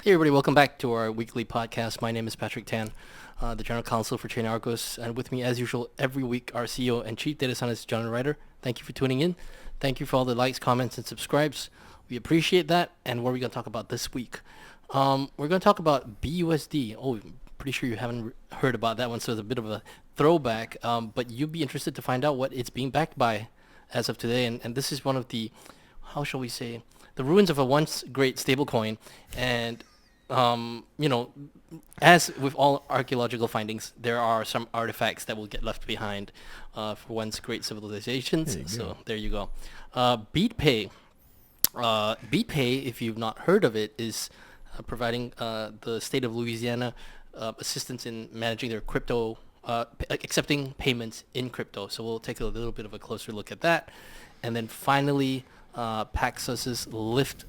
Hey everybody, welcome back to our weekly podcast. My name is Patrick Tan, the General Counsel for ChainArgos, and with me as usual every week our CEO and Chief Data Scientist Jonathan Reiter. Thank you for tuning in. Thank you for all the likes, comments, and subscribes. We appreciate that. And what are we going to talk about this week? We're going to talk about BUSD. Oh, pretty sure you haven't heard about that one, so it's a bit of a throwback, but you'd be interested to find out what it's being backed by as of today. And this is one of the, how shall we say, the ruins of a once great stablecoin. And as with all archaeological findings, there are some artifacts that will get left behind for once great civilizations. There you go. Bead Pay. Bead Pay, if you've not heard of it, is providing the state of Louisiana assistance in managing their crypto, accepting payments in crypto. So we'll take a little bit of a closer look at that. And then finally, Paxos Lift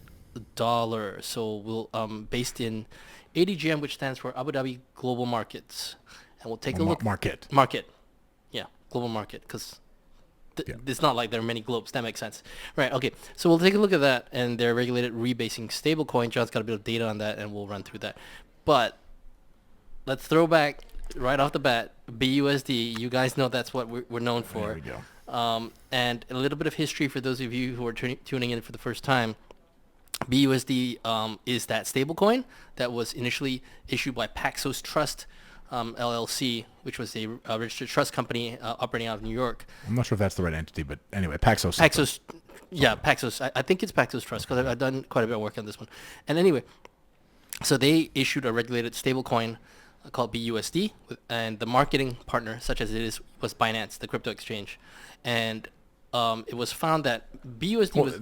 Dollar. So we'll based in ADGM, which stands for Abu Dhabi Global Markets, and we'll take a look. Market. Yeah, global market, because it's not like there are many globes. That makes sense, right? Okay, so we'll take a look at that and their regulated rebasing stablecoin. John's got a bit of data on that, and we'll run through that. But let's throw back right off the bat. BUSD. You guys know that's what we're known for. There we go. And a little bit of history for those of you who are tuning in for the first time. BUSD is that stablecoin that was initially issued by Paxos Trust LLC, which was a registered trust company operating out of New York. I'm not sure if that's the right entity, but anyway, Paxos. Paxos. I think it's Paxos Trust because I've done quite a bit of work on this one. And anyway, so they issued a regulated stablecoin called BUSD, and the marketing partner, such as it is, was Binance, the crypto exchange. And it was found that BUSD was...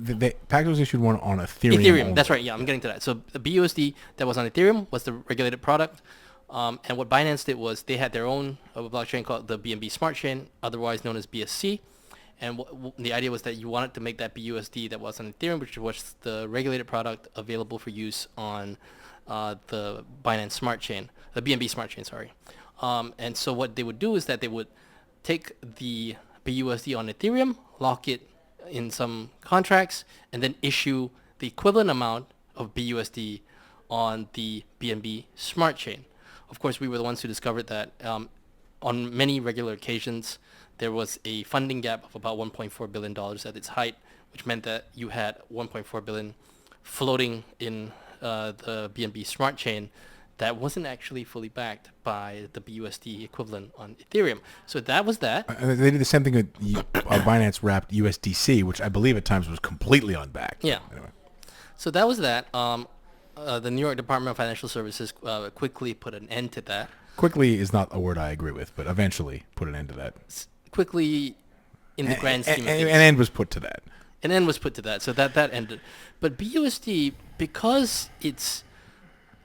Paxos issued one on Ethereum. Ethereum, that's right. Yeah, I'm getting to that. So the BUSD that was on Ethereum was the regulated product. And what Binance did was they had their own blockchain called the BNB Smart Chain, otherwise known as BSC. And the idea was that you wanted to make that BUSD that was on Ethereum, which was the regulated product, available for use on the Binance Smart Chain, the BNB Smart Chain, sorry. And so what they would do is that they would take the BUSD on Ethereum, lock it in some contracts, and then issue the equivalent amount of BUSD on the BNB Smart Chain. Of course, we were the ones who discovered that on many regular occasions, there was a funding gap of about $1.4 billion at its height, which meant that you had $1.4 billion floating in the BNB Smart Chain that wasn't actually fully backed by the BUSD equivalent on Ethereum. So that was that. They did the same thing with Binance wrapped USDC, which I believe at times was completely unbacked. Yeah. Anyway. So that was that. The New York Department of Financial Services quickly put an end to that. Quickly is not a word I agree with, but eventually put an end to that. Quickly, in the grand scheme of things. An end was put to that. An end was put to that. So that ended. But BUSD, because it's...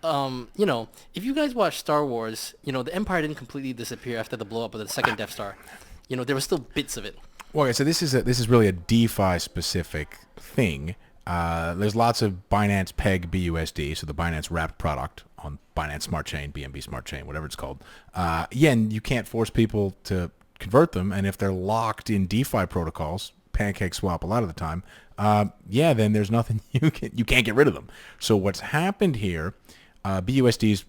if you guys watch Star Wars, the Empire didn't completely disappear after the blow up of the second Death Star. There were still bits of it. Well, okay, so this is really a DeFi specific thing. There's lots of Binance Peg BUSD, so the Binance wrapped product on Binance Smart Chain, BNB Smart Chain, whatever it's called. And you can't force people to convert them, and if they're locked in DeFi protocols, Pancake Swap a lot of the time, then there's nothing you can't get rid of them. So what's happened here? BUSD's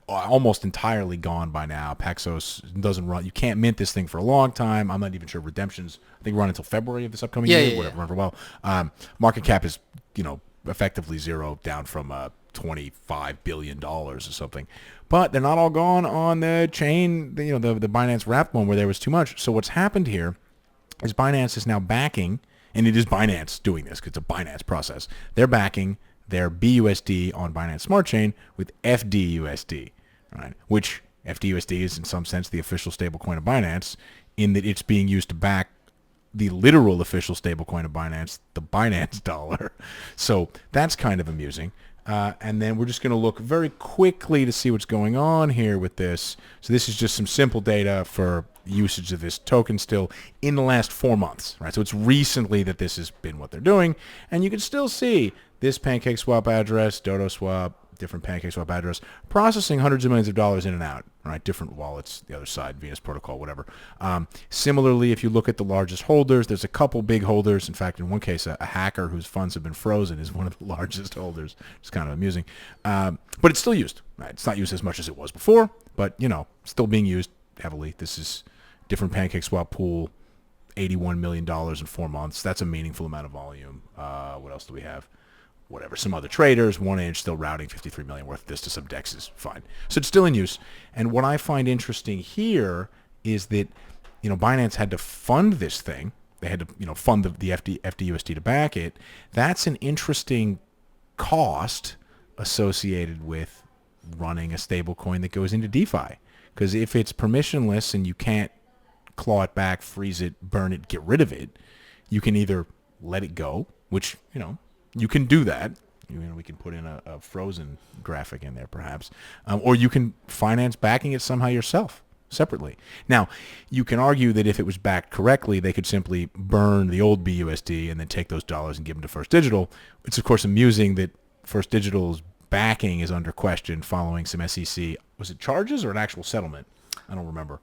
almost entirely gone by now. Paxos doesn't run. You can't mint this thing for a long time. I'm not even sure redemptions, I think, run until February of this upcoming year. Whatever. Remember well. Market cap is effectively zero, down from $25 billion or something. But they're not all gone on the chain. The Binance wrapped one where there was too much. So what's happened here is Binance is now backing, and it is Binance doing this because it's a Binance process. They're backing their BUSD on Binance Smart Chain with FDUSD, right? Which FDUSD is in some sense the official stablecoin of Binance, in that it's being used to back the literal official stablecoin of Binance, the Binance dollar. So that's kind of amusing. And then we're just going to look very quickly to see what's going on here with this. So this is just some simple data for usage of this token still in the last 4 months, right? So it's recently that this has been what they're doing. And you can still see this Pancake Swap address, Dodo Swap, different PancakeSwap address, processing hundreds of millions of dollars in and out, right? Different wallets, the other side, Venus Protocol, whatever. Similarly, if you look at the largest holders, there's a couple big holders. In fact, in one case, a hacker whose funds have been frozen is one of the largest holders. It's kind of amusing. But it's still used, right? It's not used as much as it was before, but, still being used heavily. This is different PancakeSwap pool, $81 million in 4 months. That's a meaningful amount of volume. What else do we have? Whatever. Some other traders, 1inch still routing 53 million worth of this to some dexes. Fine. So it's still in use. And what I find interesting here is that, Binance had to fund this thing. They had to, fund the FDUSD to back it. That's an interesting cost associated with running a stable coin that goes into DeFi. Because if it's permissionless and you can't claw it back, freeze it, burn it, get rid of it, you can either let it go, which, you can do that. We can put in a frozen graphic in there perhaps. Or you can finance backing it somehow yourself, separately. Now, you can argue that if it was backed correctly, they could simply burn the old BUSD and then take those dollars and give them to First Digital. It's, of course, amusing that First Digital's backing is under question following some SEC, was it charges or an actual settlement? I don't remember.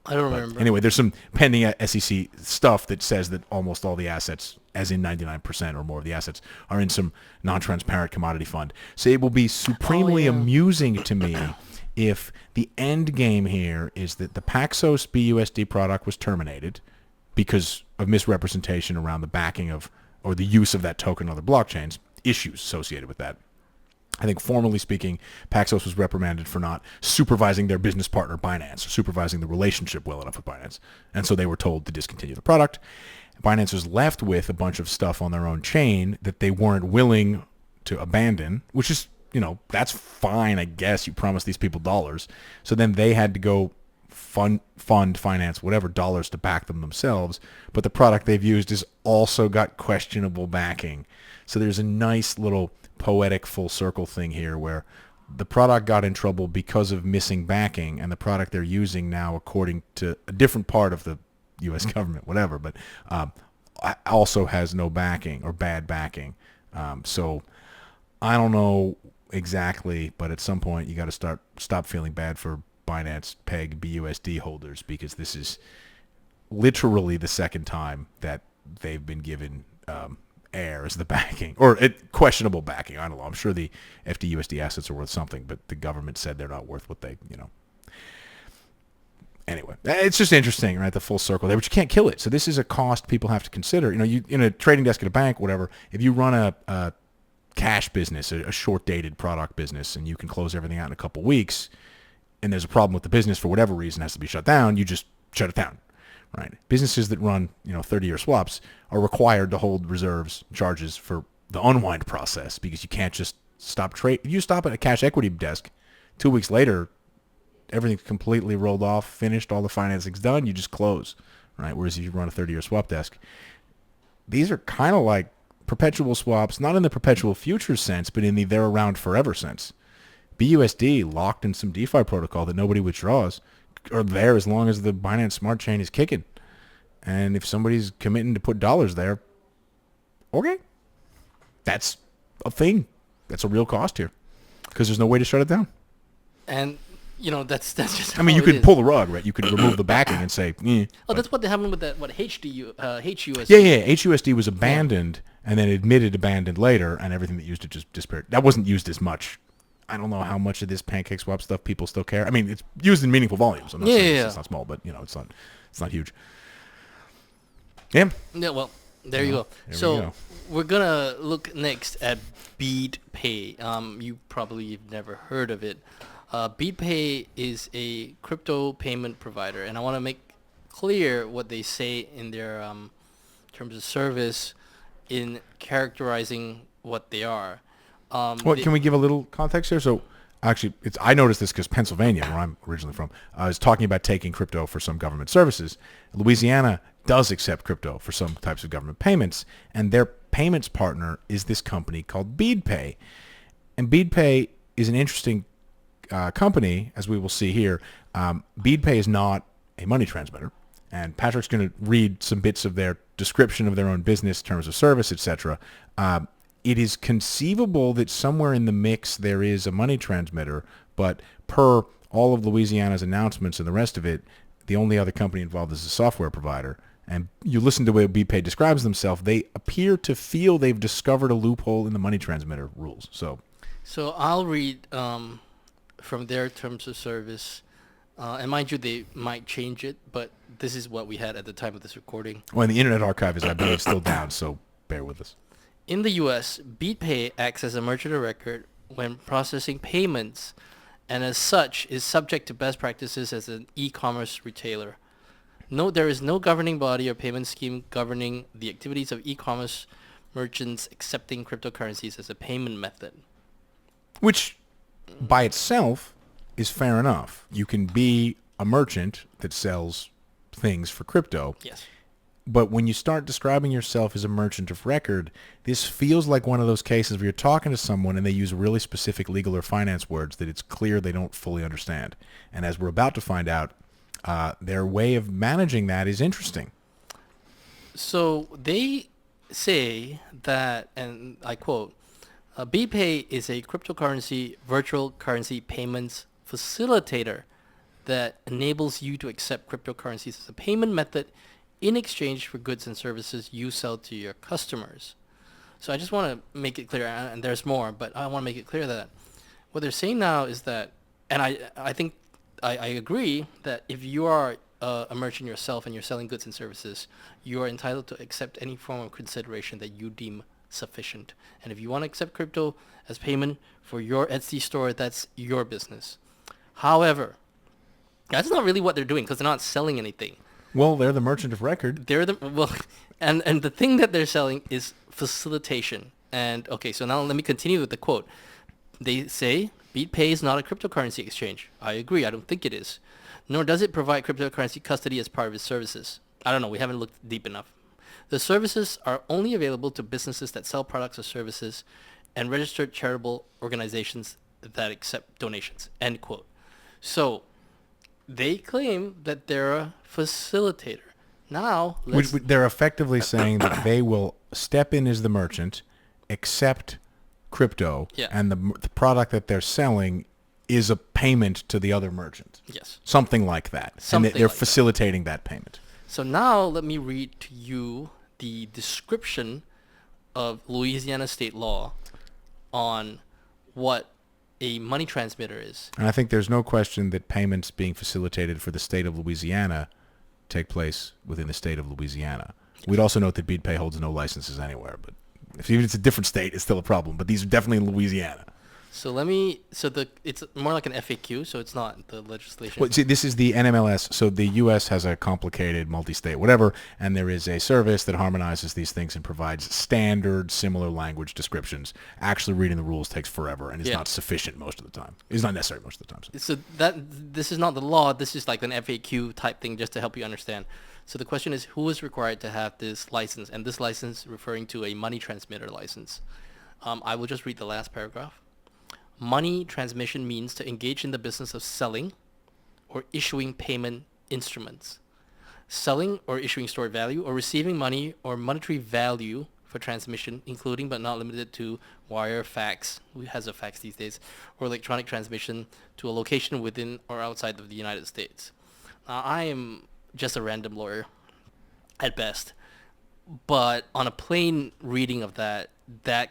Anyway, there's some pending SEC stuff that says that almost all the assets, as in 99% or more of the assets, are in some non-transparent commodity fund. So it will be supremely amusing to me if the end game here is that the Paxos BUSD product was terminated because of misrepresentation around the backing of, or the use of that token on other blockchains, issues associated with that. I think formally speaking, Paxos was reprimanded for not supervising their business partner Binance, or supervising the relationship well enough with Binance. And so they were told to discontinue the product. Binance was left with a bunch of stuff on their own chain that they weren't willing to abandon, which is, that's fine, I guess. You promised these people dollars. So then they had to go finance, whatever, dollars to back them themselves. But the product they've used has also got questionable backing. So there's a nice little poetic full circle thing here where the product got in trouble because of missing backing, and the product they're using now, according to a different part of the U.S. government, whatever, but also has no backing or bad backing. So I don't know exactly, but at some point you got to stop feeling bad for Binance Peg BUSD holders, because this is literally the second time that they've been given air as the backing, or questionable backing. I don't know. I'm sure the FDUSD assets are worth something, but the government said they're not worth what they, Anyway, it's just interesting, right? The full circle there, but you can't kill it. So this is a cost people have to consider. You in a trading desk at a bank, whatever, if you run a cash business, a short-dated product business, and you can close everything out in a couple weeks, and there's a problem with the business for whatever reason, has to be shut down, you just shut it down. Right. Businesses that run, 30-year swaps are required to hold reserves, charges for the unwind process, because you can't just stop trade. If you stop at a cash equity desk, 2 weeks later, everything's completely rolled off, finished, all the financing's done, you just close. Right. Whereas if you run a 30-year swap desk, these are kind of like perpetual swaps, not in the perpetual futures sense, but in the they're around forever sense. BUSD locked in some DeFi protocol that nobody withdraws are there as long as the Binance Smart Chain is kicking. And if somebody's committing to put dollars there, okay, that's a thing. That's a real cost here, because there's no way to shut it down. And that's just. I mean, you could pull the rug, right? You could remove the backing and say. That's what happened with that. What HUSD? Yeah. HUSD was abandoned and then abandoned later, and everything that used it just disappeared. That wasn't used as much. I don't know how much of this PancakeSwap stuff people still care. I mean, it's used in meaningful volumes. I'm not saying it's not small, but it's not huge. Yeah. Yeah. Well, there you go. So we're gonna look next at Bead Pay. You probably have never heard of it. Bead Pay is a crypto payment provider, and I want to make clear what they say in their terms of service in characterizing what they are. Can we give a little context here? So, actually, I noticed this because Pennsylvania, where I'm originally from, is talking about taking crypto for some government services. Louisiana does accept crypto for some types of government payments, and their payments partner is this company called Bead Pay. And Bead Pay is an interesting company, as we will see here. Bead Pay is not a money transmitter, and Patrick's going to read some bits of their description of their own business, terms of service, etc. it is conceivable that somewhere in the mix there is a money transmitter, but per all of Louisiana's announcements and the rest of it, the only other company involved is a software provider. And you listen to the way Bead Pay describes themselves, they appear to feel they've discovered a loophole in the money transmitter rules. So I'll read from their terms of service. And mind you, they might change it, but this is what we had at the time of this recording. Well, and the Internet Archive is, I believe, still down, so bear with us. In the U.S., Bead Pay acts as a merchant of record when processing payments, and as such is subject to best practices as an e-commerce retailer. Note there is no governing body or payment scheme governing the activities of e-commerce merchants accepting cryptocurrencies as a payment method. Which, by itself, is fair enough. You can be a merchant that sells things for crypto. Yes. But when you start describing yourself as a merchant of record, this feels like one of those cases where you're talking to someone and they use really specific legal or finance words that it's clear they don't fully understand. And as we're about to find out, their way of managing that is interesting. So they say that, and I quote, Bead Pay is a cryptocurrency virtual currency payments facilitator that enables you to accept cryptocurrencies as a payment method in exchange for goods and services you sell to your customers. So I just want to make it clear, and there's more, but I want to make it clear that what they're saying now is that, and I think I agree that if you are a merchant yourself and you're selling goods and services, you are entitled to accept any form of consideration that you deem sufficient. And if you want to accept crypto as payment for your Etsy store, that's your business. However, that's not really what they're doing because they're not selling anything. Well, they're the merchant of record. And the thing that they're selling is facilitation. And okay, so now let me continue with the quote. They say Bead Pay is not a cryptocurrency exchange. I agree. I don't think it is. Nor does it provide cryptocurrency custody as part of its services. I don't know. We haven't looked deep enough. The services are only available to businesses that sell products or services and registered charitable organizations that accept donations. End quote. So they claim that they're a facilitator. Now, they're effectively saying that they will step in as the merchant, accept crypto, and the product that they're selling is a payment to the other merchant. Yes. Something like that. And they're facilitating that payment. So now let me read to you the description of Louisiana state law on what a money transmitter is. And I think there's no question that payments being facilitated for the state of Louisiana take place within the state of Louisiana. We'd also note that Bead Pay holds no licenses anywhere, but even if it's a different state, it's still a problem. But these are definitely in Louisiana. So it's more like an FAQ, so it's not the legislation. Well, see, this is the NMLS. So the U.S. has a complicated multi-state whatever, and there is a service that harmonizes these things and provides standard, similar language descriptions. Actually reading the rules takes forever and is not sufficient most of the time. It's not necessary most of the time. So this is not the law. This is like an FAQ type thing just to help you understand. So the question is, who is required to have this license? And this license referring to a money transmitter license. I will just read the last paragraph. Money transmission means to engage in the business of selling or issuing payment instruments. Selling or issuing stored value or receiving money or monetary value for transmission, including but not limited to wire, fax, who has a fax these days, or electronic transmission to a location within or outside of the United States. Now, I am just a random lawyer at best, but on a plain reading of that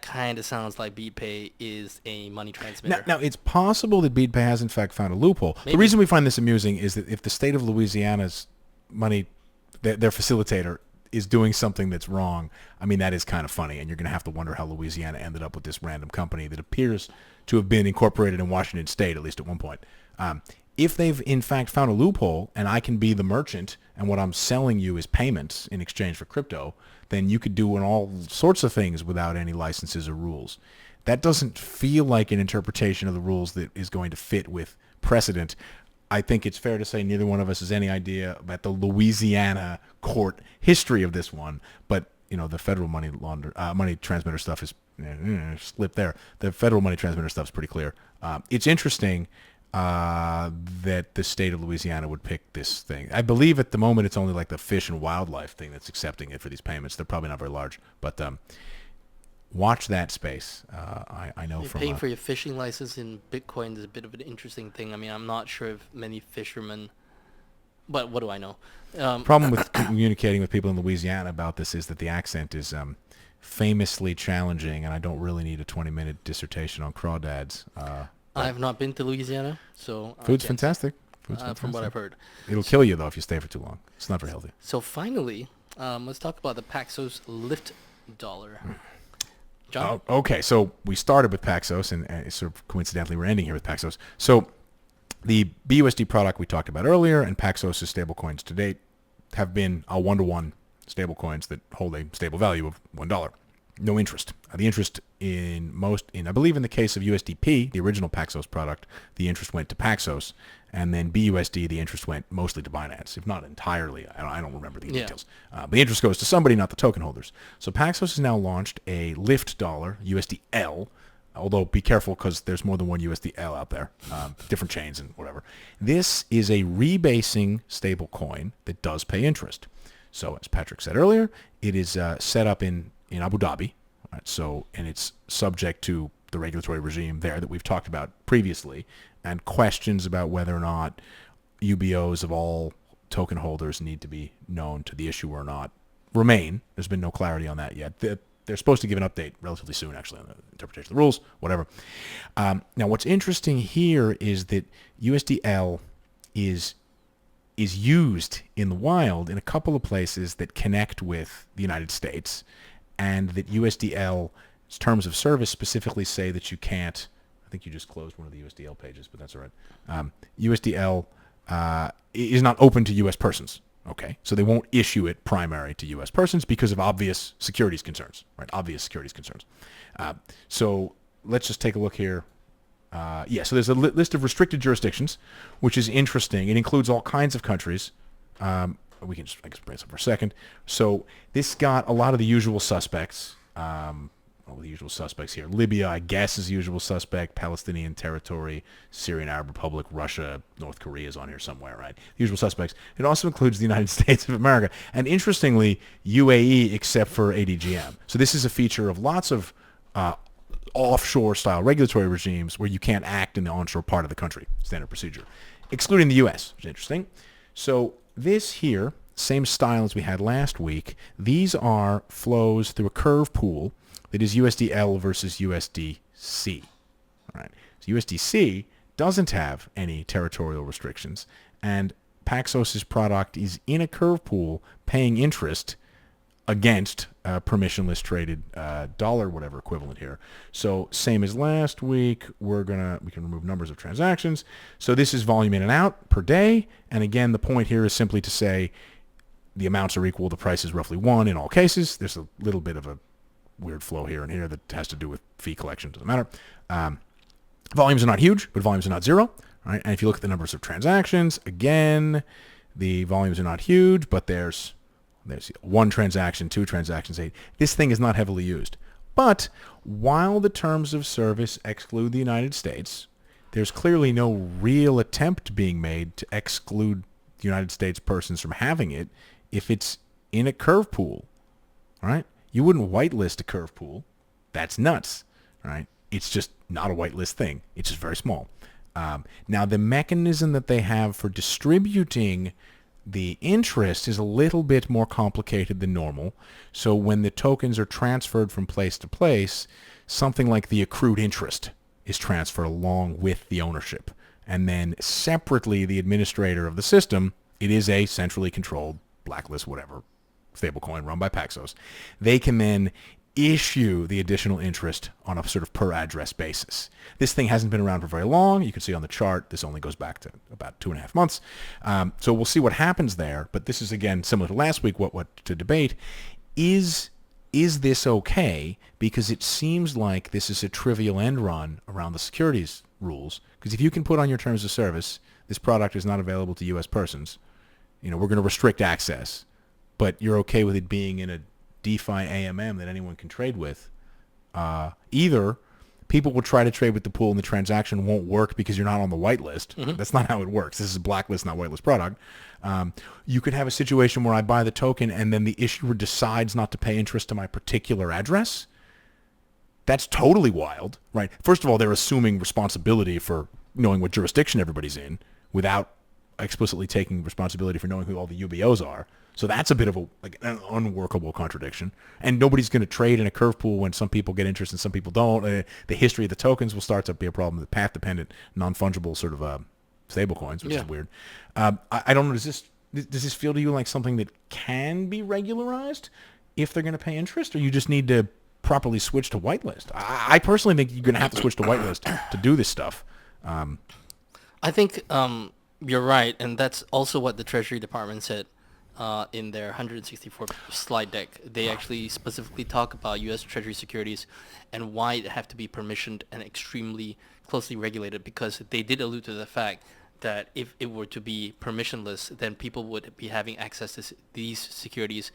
kind of sounds like Bead Pay is a money transmitter. Now, it's possible that Bead Pay has in fact found a loophole. Maybe. The reason we find this amusing is that if the state of Louisiana's money, their facilitator, is doing something that's wrong, I mean, that is kind of funny, and you're going to have to wonder how Louisiana ended up with this random company that appears to have been incorporated in Washington State, at least at one point. If they've in fact found a loophole and I can be the merchant and what I'm selling you is payments in exchange for crypto, then you could do all sorts of things without any licenses or rules. That doesn't feel like an interpretation of the rules that is going to fit with precedent. I think it's fair to say neither one of us has any idea about the Louisiana court history of this one, but the federal money transmitter stuff is slipped there. The federal money transmitter stuff is pretty clear. It's interesting that the state of Louisiana would pick this thing. I believe at the moment it's only like the fish and wildlife thing that's accepting it for these payments. They're probably not very large. But watch that space. I know You're from paying for your fishing license in Bitcoin is a bit of an interesting thing. I mean, I'm not sure if many fishermen, but what do I know? problem with communicating with people in Louisiana about this is that the accent is famously challenging, and I don't really need a 20-minute dissertation on crawdads. I have not been to Louisiana, so I Food's can't say, fantastic. Food's fantastic. from what I've heard. It'll kill you though if you stay for too long. It's not very healthy. So finally, let's talk about the Paxos Lift Dollar. John? Okay, so we started with Paxos, and sort of coincidentally we're ending here with Paxos. So the BUSD product we talked about earlier and Paxos' stablecoins to date have been a one-to-one stablecoins that hold a stable value of $1. No interest. The interest I believe in the case of USDP, the original Paxos product, the interest went to Paxos, and then BUSD, the interest went mostly to Binance, if not entirely. I don't remember the details. But the interest goes to somebody, not the token holders. So Paxos has now launched a Lift Dollar, USDL, although be careful because there's more than one USDL out there, different chains and whatever. This is a rebasing stable coin that does pay interest. So as Patrick said earlier, it is set up in Abu Dhabi. Right? So, and it's subject to the regulatory regime there that we've talked about previously, and questions about whether or not UBOs of all token holders need to be known to the issuer or not remain. There's been no clarity on that yet. They're supposed to give an update relatively soon, actually, on the interpretation of the rules, whatever. Now, what's interesting here is that USDL is used in the wild in a couple of places that connect with the United States, and that USDL's terms of service specifically say that you can't. I think you just closed one of the USDL pages, but that's all right. USDL is not open to U.S. persons. Okay, so they won't issue it primary to U.S. persons because of obvious securities concerns, right? Obvious securities concerns. So let's just take a look here. So there's a list of restricted jurisdictions, which is interesting. It includes all kinds of countries. We can just, I guess, bring this up for a second. So this got a lot of the usual suspects. All the usual suspects here. Libya, I guess, is the usual suspect. Palestinian territory, Syrian Arab Republic, Russia, North Korea is on here somewhere, right? The usual suspects. It also includes the United States of America. And interestingly, UAE, except for ADGM. So this is a feature of lots of offshore-style regulatory regimes where you can't act in the onshore part of the country, standard procedure, excluding the U.S., which is interesting. So this here, same style as we had last week, these are flows through a curve pool that is USDL versus USDC. All right. So USDC doesn't have any territorial restrictions, and Paxos' product is in a curve pool paying interest against permissionless traded dollar, whatever equivalent here. So same as last week, we can remove numbers of transactions. So this is volume in and out per day, and again, the point here is simply to say the amounts are equal, the price is roughly 1 in all cases. There's a little bit of a weird flow here and here that has to do with fee collection. Doesn't matter. Volumes are not huge, but volumes are not zero. Right? And if you look at the numbers of transactions, again, the volumes are not huge, but there's 1 transaction, 2 transactions, 8. This thing is not heavily used. But while the terms of service exclude the United States, there's clearly no real attempt being made to exclude the United States persons from having it if it's in a curve pool. Right? You wouldn't whitelist a curve pool. That's nuts, right? It's just not a whitelist thing. It's just very small. Now, the mechanism that they have for distributing the interest is a little bit more complicated than normal. So when the tokens are transferred from place to place, something like the accrued interest is transferred along with the ownership. And then separately, the administrator of the system, it is a centrally controlled blacklist, whatever, stablecoin run by Paxos, they can then issue the additional interest on a sort of per address basis. This thing hasn't been around for very long. You can see on the chart, this only goes back to about 2.5 months. So we'll see what happens there. But this is, again, similar to last week, what to debate. Is this okay? Because it seems like this is a trivial end run around the securities rules. Because if you can put on your terms of service, this product is not available to U.S. persons, we're going to restrict access. But you're okay with it being in a DeFi AMM that anyone can trade with. Either people will try to trade with the pool and the transaction won't work because you're not on the whitelist. Mm-hmm. That's not how it works. This is a blacklist, not whitelist product. You could have a situation where I buy the token and then the issuer decides not to pay interest to my particular address. That's totally wild, right? First of all, they're assuming responsibility for knowing what jurisdiction everybody's in without explicitly taking responsibility for knowing who all the UBOs are. So that's a bit of an unworkable contradiction. And nobody's going to trade in a curve pool when some people get interest and some people don't. The history of the tokens will start to be a problem. The path-dependent, non-fungible sort of stable coins, which is weird. I don't know. Does this feel to you like something that can be regularized if they're going to pay interest, or you just need to properly switch to whitelist? I personally think you're going to have to switch to whitelist to do this stuff. I think you're right, and that's also what the Treasury Department said in their 164 slide deck. They actually specifically talk about U.S. Treasury securities and why it have to be permissioned and extremely closely regulated, because they did allude to the fact that if it were to be permissionless, then people would be having access to these securities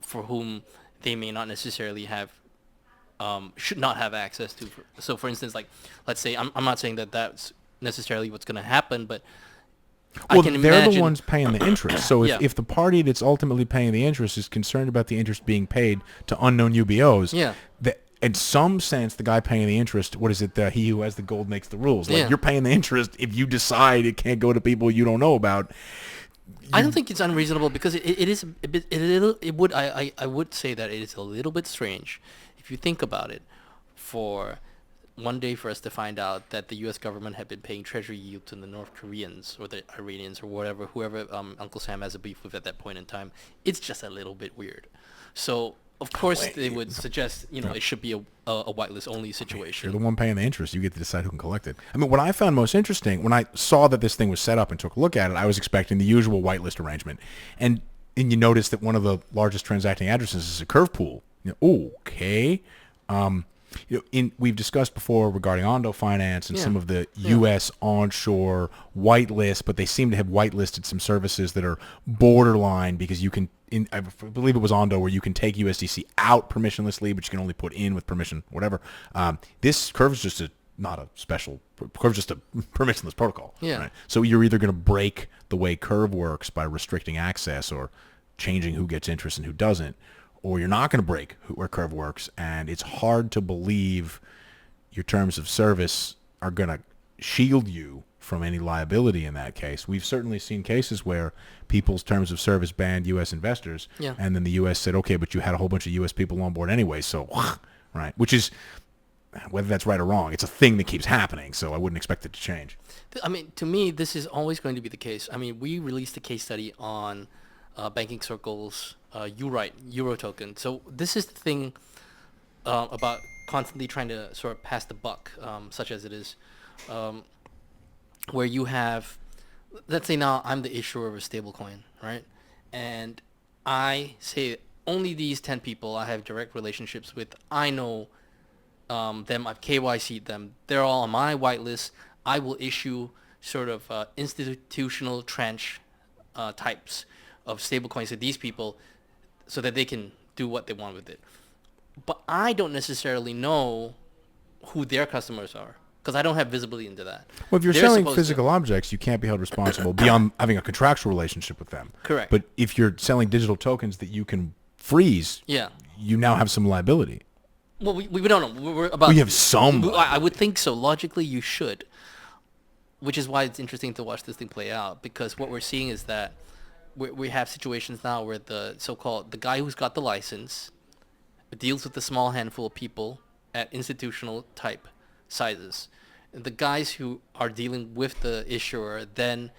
for whom they may not necessarily have, should not have access to. So, for instance, like, let's say, I'm not saying that that's necessarily what's going to happen, but well, I can they're imagine the ones paying the interest. So Yeah. if the party that's ultimately paying the interest is concerned about the interest being paid to unknown UBOs, Yeah. in some sense, the guy paying the interest, what is it? He who has the gold makes the rules. Like, Yeah. you're paying the interest if you decide it can't go to people you don't know about. I don't think it's unreasonable, because it is a bit, I would say that it is a little bit strange if you think about it, for one day for us to find out that the U.S. government had been paying treasury yield to the North Koreans or the Iranians or whoever Uncle Sam has a beef with at that point in time. It's just a little bit weird. So, of course, they would suggest, it should be a whitelist only You're situation. the one paying the interest. You get to decide who can collect it. I mean, what I found most interesting, when I saw that this thing was set up and took a look at it, I was expecting the usual whitelist arrangement. And you notice that one of the largest transacting addresses is a curve pool. Okay. We've discussed before regarding Ondo Finance and some of the U.S. onshore whitelist, but they seem to have whitelisted some services that are borderline, because you can, I believe it was Ondo, where you can take USDC out permissionlessly, but you can only put in with permission, whatever. This Curve is just not a special, Curve is just a permissionless protocol. Yeah. Right? So you're either going to break the way Curve works by restricting access or changing who gets interest and who doesn't, or you're not going to break where Curve works, and it's hard to believe your terms of service are going to shield you from any liability in that case. We've certainly seen cases where people's terms of service banned U.S. investors, and then the U.S. said, okay, but you had a whole bunch of U.S. people on board anyway, so, right, which is, whether that's right or wrong, it's a thing that keeps happening, so I wouldn't expect it to change. I mean, to me, this is always going to be the case. I mean, we released a case study on Banking Circle's Euro token. So this is the thing about constantly trying to sort of pass the buck, such as it is, where you have, let's say now I'm the issuer of a stablecoin, right? And I say only these 10 people I have direct relationships with. I know them. I've KYC'd them. They're all on my whitelist. I will issue sort of institutional tranche types of stablecoins to these people so that they can do what they want with it. But I don't necessarily know who their customers are, because I don't have visibility into that. Well, if you're They're selling supposed physical objects, you can't be held responsible beyond having a contractual relationship with them. Correct. But if you're selling digital tokens that you can freeze, you now have some liability. Well, we don't know. We're about. We have some. I would think so. Logically, you should. Which is why it's interesting to watch this thing play out, because what we're seeing is that we have situations now where the so-called, the guy who's got the license deals with a small handful of people at institutional type sizes. The guys who are dealing with the issuer, then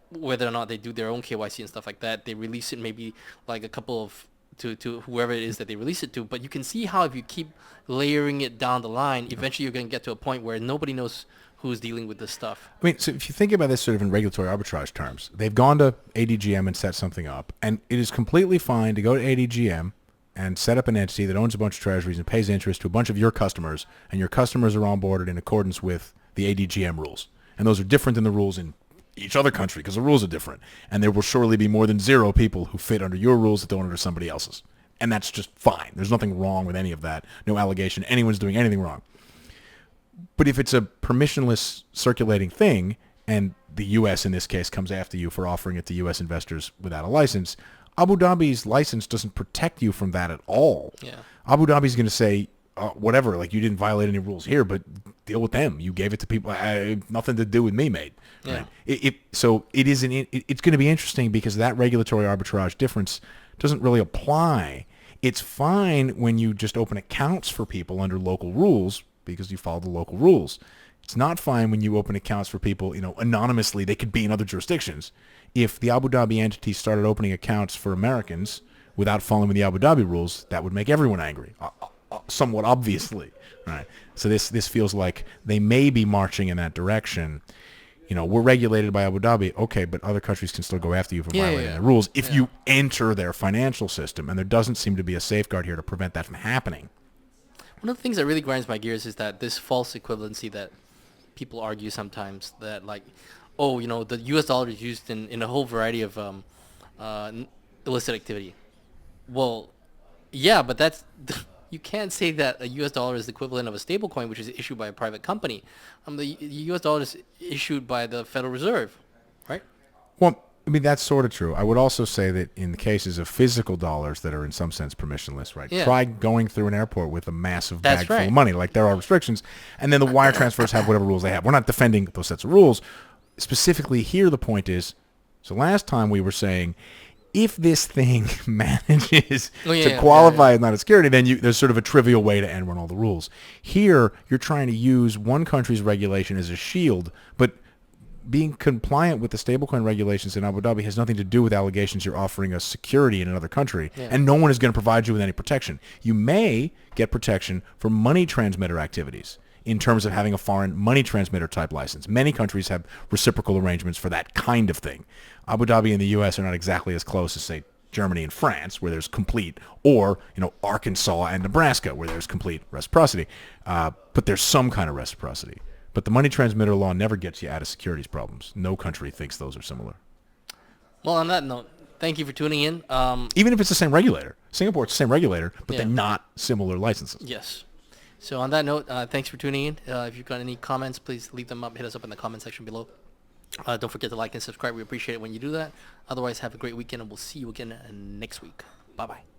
whether or not they do their own KYC and stuff like that, they release it maybe like a couple of to whoever it is that they release it to. But you can see how if you keep layering it down the line, eventually you're going to get to a point where nobody knows who's dealing with this stuff. I mean, so if you think about this sort of in regulatory arbitrage terms, they've gone to ADGM and set something up, and it is completely fine to go to ADGM and set up an entity that owns a bunch of treasuries and pays interest to a bunch of your customers, and your customers are onboarded in accordance with the ADGM rules. And those are different than the rules in each other country, because the rules are different. And there will surely be more than 0 people who fit under your rules that don't under somebody else's. And that's just fine. There's nothing wrong with any of that. No allegation anyone's doing anything wrong. But if it's a permissionless circulating thing, and the U.S. in this case comes after you for offering it to U.S. investors without a license, Abu Dhabi's license doesn't protect you from that at all. Yeah. Abu Dhabi's going to say, whatever. Like, you didn't violate any rules here, but deal with them. You gave it to people. Nothing to do with me, mate. Yeah. Right? So it's going to be interesting because that regulatory arbitrage difference doesn't really apply. It's fine when you just open accounts for people under local rules because you follow the local rules. It's not fine when you open accounts for people, anonymously. They could be in other jurisdictions. If the Abu Dhabi entity started opening accounts for Americans without following the Abu Dhabi rules, that would make everyone angry, somewhat obviously. Right. So this feels like they may be marching in that direction. We're regulated by Abu Dhabi. Okay, but other countries can still go after you for violating the rules if you enter their financial system, and there doesn't seem to be a safeguard here to prevent that from happening. One of the things that really grinds my gears is that this false equivalency that people argue sometimes, that like, the U.S. dollar is used in a whole variety of illicit activity. Well, yeah, but that's you can't say that a U.S. dollar is the equivalent of a stable coin, which is issued by a private company. The U.S. dollar is issued by the Federal Reserve, right? Well, I mean, that's sort of true. I would also say that in the cases of physical dollars that are in some sense permissionless, right? Yeah. Try going through an airport with a massive That's bag full right. of money. Like, there are restrictions. And then the wire transfers have whatever rules they have. We're not defending those sets of rules. Specifically here, the point is, so last time we were saying, if this thing manages to qualify as not a security, then there's sort of a trivial way to end run all the rules. Here, you're trying to use one country's regulation as a shield, but being compliant with the stablecoin regulations in Abu Dhabi has nothing to do with allegations you're offering a security in another country, and no one is going to provide you with any protection. You may get protection for money transmitter activities in terms of having a foreign money transmitter type license. Many countries have reciprocal arrangements for that kind of thing. Abu Dhabi and the U.S. are not exactly as close as, say, Germany and France, where there's complete, or Arkansas and Nebraska, where there's complete reciprocity. But there's some kind of reciprocity. But the money transmitter law never gets you out of securities problems. No country thinks those are similar. Well, on that note, thank you for tuning in. Even if it's the same regulator. Singapore's the same regulator, but they're not similar licenses. Yes. So on that note, thanks for tuning in. If you've got any comments, please leave them up. Hit us up in the comment section below. Don't forget to like and subscribe. We appreciate it when you do that. Otherwise, have a great weekend, and we'll see you again next week. Bye-bye.